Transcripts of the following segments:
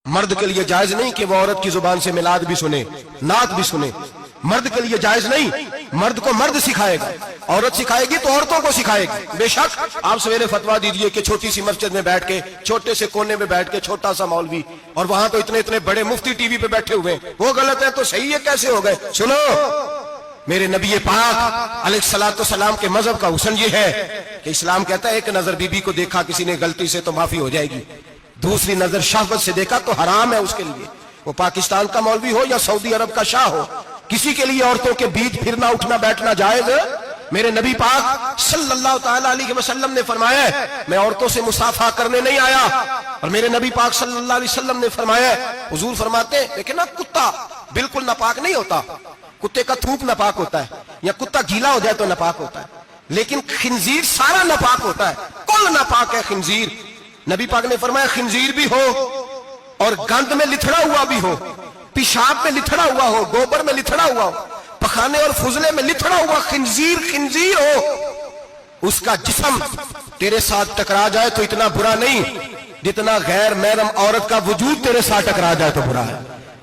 مرد کے لیے جائز نہیں کہ وہ عورت کی زبان سے میلاد بھی سنے، نعت بھی سنے، مرد کے لیے جائز نہیں. مرد کو مرد سکھائے گا، عورت سکھائے گی تو عورتوں کو سکھائے گی. بے شک آپ سویرے فتوا دیجئے کہ چھوٹی سی مسجد میں بیٹھ کے، چھوٹے سے کونے میں بیٹھ کے چھوٹا سا مولوی، اور وہاں تو اتنے بڑے مفتی ٹی وی پہ بیٹھے ہوئے ہیں، وہ غلط ہے تو صحیح ہے کیسے ہو گئے؟ سنو، میرے نبی پاک علیہ الصلوۃ والسلام کے مذہب کا حسن یہ ہے کہ اسلام کہتا ہے ایک نظر بی بی کو دیکھا کسی نے غلطی سے تو معافی ہو جائے گی، دوسری نظر شہوت سے دیکھا تو حرام ہے اس کے لیے، وہ پاکستان کا مولوی ہو یا سعودی عرب کا شاہ ہو، کسی کے لیے عورتوں کے بیچ پھرنا اٹھنا بیٹھنا جائز ہے؟ میرے نبی پاک صلی اللہ تعالی علیہ وسلم نے فرمایا ہے میں عورتوں سے مصافحہ کرنے نہیں آیا. اور میرے نبی پاک صلی اللہ علیہ وسلم نے فرمایا ہے، حضور فرماتے ہیں لیکن نا کتا بالکل ناپاک نہیں ہوتا، کتے کا تھوک ناپاک ہوتا ہے، یا کتا گیلا ہو جائے تو ناپاک ہوتا ہے، لیکن خنزیر سارا ناپاک ہوتا ہے، کل ناپاک ہے خنزیر. نبی پاک نے فرمایا خنزیر بھی ہو اور گند میں لتھڑا ہوا بھی ہو، پیشاب میں لتھڑا ہوا ہو، گوبر میں لتھڑا ہوا ہو، پخانے اور فضلے میں لتھڑا ہوا خنزیر ہو، اس کا جسم تیرے ساتھ ٹکرا جائے تو اتنا برا نہیں جتنا غیر محرم عورت کا وجود تیرے ساتھ ٹکرا جائے تو برا ہے.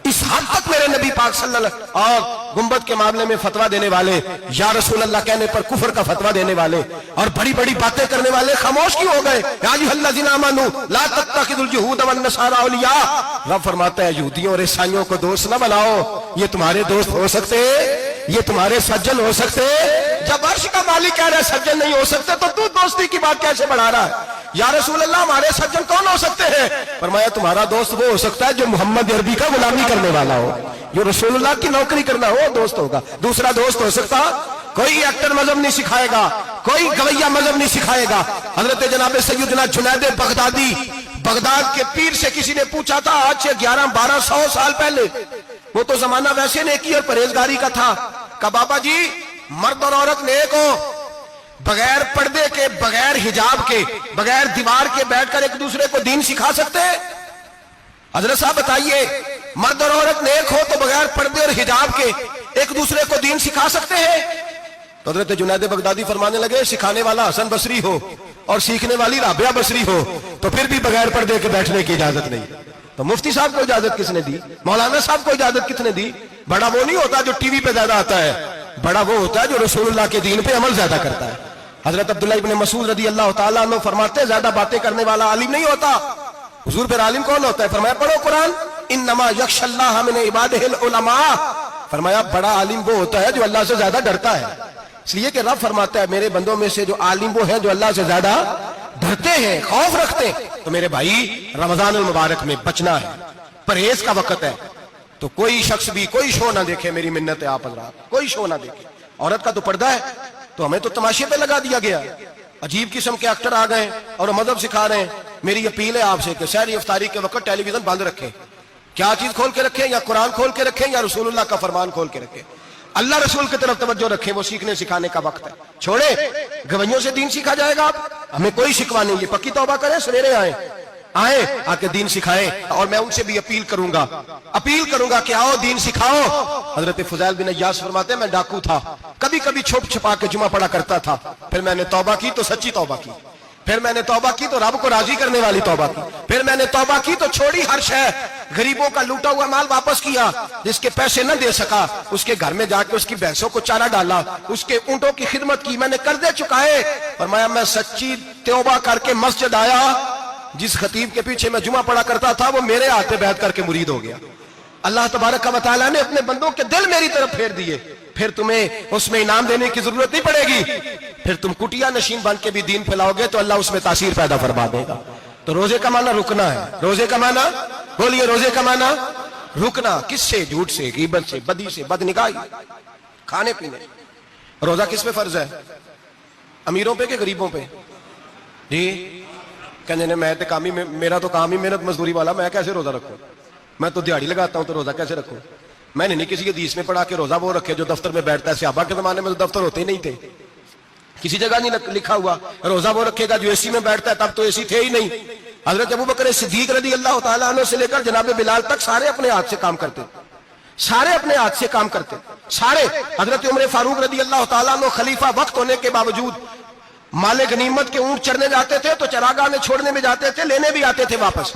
اس حد تک میرے نبی پاک صلی اللہ علیہ وسلم اور گنبد کے معاملے میں فتویٰ دینے والے، یا رسول اللہ کہنے پر کفر کا فتویٰ دینے والے اور بڑی بڑی باتیں کرنے والے خاموش کیوں ہو گئے؟ یا ایھا الذین آمنوا لا تتخذوا اليہود والنصارى اولیاء. رب فرماتا ہے یہودیوں اور عیسائیوں کو دوست نہ بناؤ، یہ تمہارے دوست ہو سکتے، یہ تمہارے سجن ہو سکتے. جب عرش کا مالک کہہ رہا ہے سجن نہیں ہو سکتے تو دوستی کی بات کیسے بڑھا رہا ہے؟ یا رسول اللہ ہمارے سجن کون ہو سکتے ہیں؟ فرمایا تمہارا دوست وہ ہو سکتا ہے جو محمد عربی کا غلامی کرنے والا ہو، جو رسول اللہ کی نوکری کرنا ہو دوست ہوگا. دوسرا دوست ہو سکتا؟ کوئی ایکٹر مذہب نہیں سکھائے گا، کوئی گویہ مذہب نہیں سکھائے گا. حضرت جناب سیدنا جنید بغدادی، بغداد کے پیر سے کسی نے پوچھا تھا آج سے 1100-1200 سال پہلے، وہ تو زمانہ ویسے نیکی اور پرہیزگاری کا تھا، کہ بابا جی مرد اور عورت نیک ہو، بغیر پردے کے، بغیر حجاب کے، بغیر دیوار کے بیٹھ کر ایک دوسرے کو دین سکھا سکتے ہیں؟ حضرت صاحب بتائیے، مرد اور عورت نیک ہو تو بغیر پردے اور حجاب کے ایک دوسرے کو دین سکھا سکتے ہیں؟ تو حضرت جنید بغدادی فرمانے لگے سکھانے والا حسن بصری ہو اور سیکھنے والی رابعہ بصری ہو تو پھر بھی بغیر پردے کے بیٹھنے کی اجازت نہیں. تو مفتی صاحب کو اجازت کس نے دی؟ مولانا صاحب کو اجازت کس نے دی؟ بڑا وہ نہیں ہوتا جو ٹی وی پہ زیادہ آتا ہے، بڑا وہ ہوتا ہے جو رسول اللہ کے دین پہ عمل زیادہ کرتا ہے. حضرت عبداللہ ابن مسعود رضی اللہ تعالیٰ عنہ فرماتے ہیں زیادہ باتیں کرنے والا عالم نہیں ہوتا. حضور پھر عالم کون ہوتا ہے؟ فرمایا پڑھو قرآن، انما یخشی اللہ من عبادہ العلماء. فرمایا بڑا عالم وہ ہوتا ہے جو اللہ سے زیادہ ڈرتا ہے، اس لیے کہ رب فرماتا ہے میرے بندوں میں سے جو عالم وہ ہیں جو اللہ سے زیادہ ڈرتے ہیں، خوف رکھتے ہیں. تو میرے بھائی رمضان المبارک میں بچنا ہے، پرہیز کا وقت ہے، تو کوئی شخص بھی کوئی شو نہ دیکھے، میری منت ہے آپ حضرات، کوئی شو نہ دیکھے. عورت کا تو پردہ ہے تو ہمیں تو تماشے پہ لگا دیا گیا، عجیب قسم کے ایکٹر آ گئے اور مذہب سکھا رہے ہیں. میری اپیل ہے آپ سے کہ سحری افطاری کے وقت ٹیلی ویژن بند رکھیں. کیا چیز کھول کے رکھیں؟ یا قرآن کھول کے رکھیں یا رسول اللہ کا فرمان کھول کے رکھیں. اللہ رسول کی طرف توجہ رکھیں، وہ سیکھنے سکھانے کا وقت ہے. چھوڑے گویوں سے دین سیکھا جائے گا، ہمیں کوئی شکوا نہیں. یہ پکی توبہ کریں، سویرے آئیں آ کے دین سکھائیں. اور میں ان سے بھی اپیل کروں گا کہ آؤ دین سکھاؤ. حضرت فضیل بن عیاض فرماتے ہیں میں ڈاکو تھا، کبھی کبھی چھپ چھپا کے جمعہ پڑھا کرتا تھا، پھر میں نے توبہ کی تو سچی توبہ کی، پھر میں نے توبہ کی تو رب کو راضی کرنے والی توبہ کی، پھر میں نے توبہ کی تو چھوڑی ہر شے، غریبوں کا لوٹا ہوا مال واپس کیا، جس کے پیسے نہ دے سکا اس کے گھر میں جا کے اس کی بھینسوں کو چارہ ڈالا، اس کے اونٹوں کی خدمت کی، میں نے قرضے چکائے. فرمایا میں سچی توبہ کر کے مسجد آیا، جس خطیب کے پیچھے میں جمعہ پڑھا کرتا تھا وہ میرے ہاتھ بیعت کر کے مرید ہو گیا. اللہ تبارک و تعالیٰ نے اپنے بندوں کے دل میری طرف پھیر دیے. پھر تمہیں اس میں انعام دینے کی ضرورت نہیں پڑے گی، پھر تم کٹیا نشین بن کے بھی دین پھیلاؤ گے تو اللہ اس میں تاثیر پیدا فرما دے گا. تو روزے کا معنی رکنا ہے. روزے کا معنی بولیے، روزے کا معنی رکنا. کس سے؟ جھوٹ سے، غیبت سے، بدی سے، بد نگاہی، کھانے پینے. روزہ کس پہ فرض ہے؟ امیروں پہ کہ غریبوں پہ؟ جی کہنے میں تو کام ہی، میرا تو کام ہی محنت مزدوری والا، میں کیسے روزہ رکھوں؟ میں تو دیہڑی لگاتا ہوں تو روزہ کیسے رکھوں؟ میں نے نہیں کسی حدیث میں پڑھا کہ روزہ وہ رکھے جو دفتر میں بیٹھتا ہے. صحابہ کے زمانے میں تو دفتر ہوتے ہی نہیں تھے، کسی جگہ نہیں لکھا ہوا روزہ وہ رکھے گا جو اے سی میں بیٹھتا ہے، تب تو اے سی تھے ہی نہیں. حضرت ابوبکر صدیق رضی اللہ تعالیٰ عنہ سے لے کر جناب بلال تک سارے اپنے ہاتھ سے کام کرتے، سارے اپنے ہاتھ سے کام کرتے سارے. حضرت عمر فاروق رضی اللہ تعالیٰ عنہ خلیفہ وقت ہونے کے باوجود مال غنیمت کے اونٹ چرنے جاتے تھے تو چراگاہ میں چھوڑنے میں جاتے تھے، لینے بھی آتے تھے واپس.